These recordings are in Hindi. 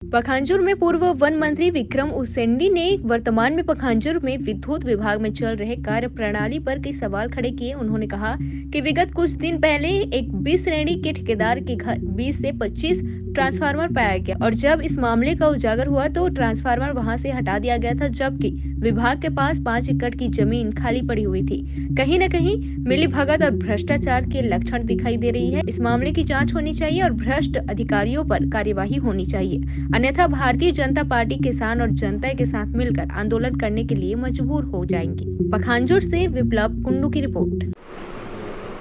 पखांजूर में पूर्व वन मंत्री विक्रम उसेंडी ने वर्तमान में पखांजूर में विद्युत विभाग में चल रहे कार्य प्रणाली पर कई सवाल खड़े किए। उन्होंने कहा कि विगत कुछ दिन पहले एक 20 श्रेणी के ठेकेदार के घर 20 से 25 ट्रांसफार्मर पाया गया और जब इस मामले का उजागर हुआ तो ट्रांसफार्मर वहां से हटा दिया गया था, जबकि विभाग के पास 5 एकड़ की जमीन खाली पड़ी हुई थी। कहीं न कहीं मिलीभगत और भ्रष्टाचार के लक्षण दिखाई दे रही है। इस मामले की जांच होनी चाहिए और भ्रष्ट अधिकारियों पर कार्यवाही होनी चाहिए, अन्यथा भारतीय जनता पार्टी किसान और जनता के साथ मिलकर आंदोलन करने के लिए मजबूर हो जाएंगी। पखांजूर से विप्लव कुंडू की रिपोर्ट।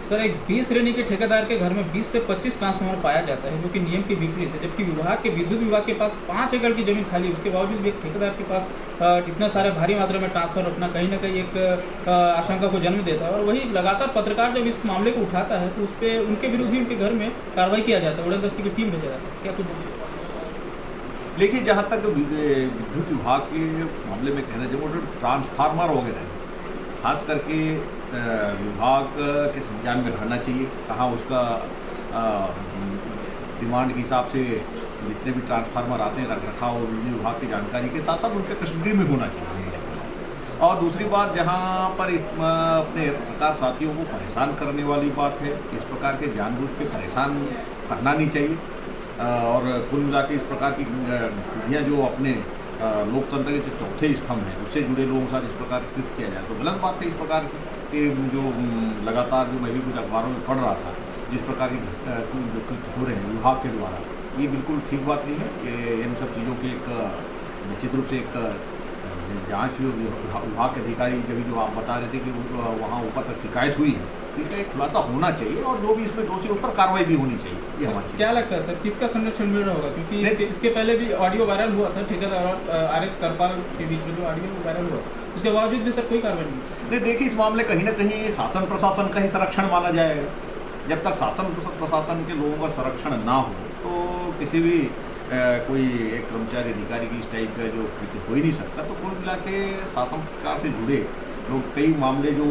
सर, एक 20 श्रेणी के ठेकेदार के घर में 20 से 25 ट्रांसफार्मर पाया जाता है, जो कि नियम के विपरीत है। जबकि विद्युत विभाग के पास 5 एकड़ की जमीन खाली, उसके बावजूद भी एक ठेकेदार के पास इतना सारे भारी मात्रा में ट्रांसफार्मर रखना कहीं ना कहीं एक आशंका को जन्म देता है। और वही लगातार पत्रकार जब इस मामले को उठाता है तो उस पर उनके विरुद्ध ही उनके घर में कार्रवाई किया जाता है, उड़न दस्ते की टीम भेजा जाता है। क्या कुछ बोलिए? देखिए, जहाँ तक विद्युत विभाग के मामले में कहना चाहिए, वो जो ट्रांसफार्मर वगैरह है, खास करके विभाग के संज्ञान में रहना चाहिए। कहाँ उसका डिमांड के हिसाब से जितने भी ट्रांसफार्मर आते हैं, रख रखाव बिजली विभाग की जानकारी के साथ साथ उनके कस्टडी में होना चाहिए। और दूसरी बात, जहाँ पर अपने पत्रकार साथियों को परेशान करने वाली बात है, इस प्रकार के जानबूझ के परेशान करना नहीं चाहिए। और कुल मिला के इस प्रकार की विधियाँ जो अपने लोकतंत्र के जो चौथे स्तंभ हैं उससे जुड़े लोगों के साथ इस प्रकार से कृत्य किया जाए तो गलत बात है। इस प्रकार के जो लगातार जो मैं भी कुछ अखबारों में पढ़ रहा था, जिस प्रकार की जो कृत्य हो रहे हैं विभाग के द्वारा, ये बिल्कुल ठीक बात नहीं है। ये इन सब चीज़ों की एक निश्चित रूप से एक जांच विभाग के अधिकारी जब जो आप बता रहे थे कि वहाँ ऊपर तक शिकायत हुई है, तो इसका एक खुलासा होना चाहिए और जो भी इसमें दोषी उस पर कार्रवाई भी होनी चाहिए। ये हमारी क्या लगता है सर, किसका संरक्षण मिल रहा होगा? क्योंकि इसके पहले भी ऑडियो वायरल हुआ था, ठेकेदार और आरएस करपाल के बीच में जो ऑडियो वायरल हुआ, उसके बावजूद भी सर कोई कार्रवाई नहीं। देखिए, इस मामले कहीं ना कहीं शासन प्रशासन का ही संरक्षण माना जाएगा। जब तक शासन प्रशासन के लोगों का संरक्षण ना हो तो किसी भी कोई एक कर्मचारी अधिकारी की इस टाइप का जो कृत्य हो ही नहीं सकता। तो कुल मिला के शासन सरकार से जुड़े लोग कई मामले जो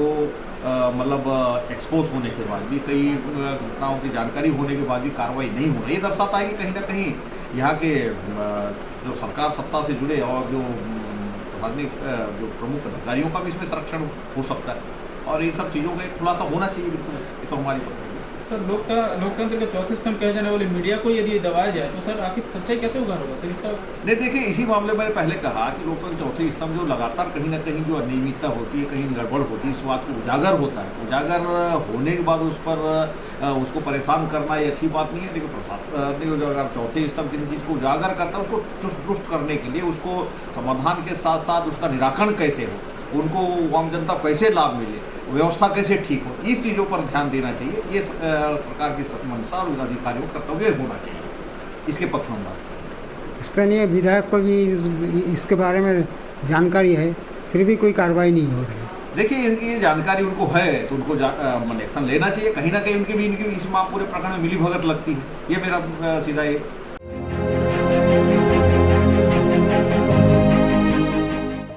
मतलब एक्सपोज होने के बाद भी, कई घटनाओं की जानकारी होने के बाद भी कार्रवाई नहीं हो रही, ये दर्शाता है कि कहीं ना कहीं यहाँ के जो सरकार सत्ता से जुड़े और जो प्रशासनिक जो प्रमुख अधिकारियों का भी इसमें संरक्षण हो सकता है। और इन सब चीज़ों का एक खुलासा होना चाहिए, बिल्कुल। ये तो हमारी बात है। सर, लोकतंत्र के चौथे स्तंभ कहे जाने वाले मीडिया को यदि दबाया जाए तो सर आखिर सच्चाई कैसे उगार होगा सर इसका? नहीं, देखिए, इसी मामले में मैंने पहले कहा कि लोकतंत्र के चौथे स्तंभ जो लगातार कहीं ना कहीं जो अनियमितता होती है, कहीं गड़बड़ होती है, इस बात को उजागर होता है। उजागर होने के बाद उस पर उसको परेशान करना ये अच्छी बात नहीं है। लेकिन प्रशासन अगर चौथे स्तंभ किसी चीज़ को उजागर करता है, उसको चुस्त दुरुस्त करने के लिए उसको समाधान के साथ साथ उसका निराकरण कैसे हो, उनको आम जनता को कैसे लाभ मिले, व्यवस्था कैसे ठीक हो, इस चीज़ों पर ध्यान देना चाहिए। ये सरकार की मंशा और अधिकारियों का कर्तव्य होना चाहिए। इसके पक्ष में बात करें। स्थानीय विधायक को भी इसके बारे में जानकारी है, फिर भी कोई कार्रवाई नहीं हो रही है। देखिए, ये जानकारी उनको है तो उनको एक्शन लेना चाहिए। कहीं ना कहीं उनके भी इनकी इस पूरे प्रकरण में मिलीभगत लगती है, ये मेरा सीधा ये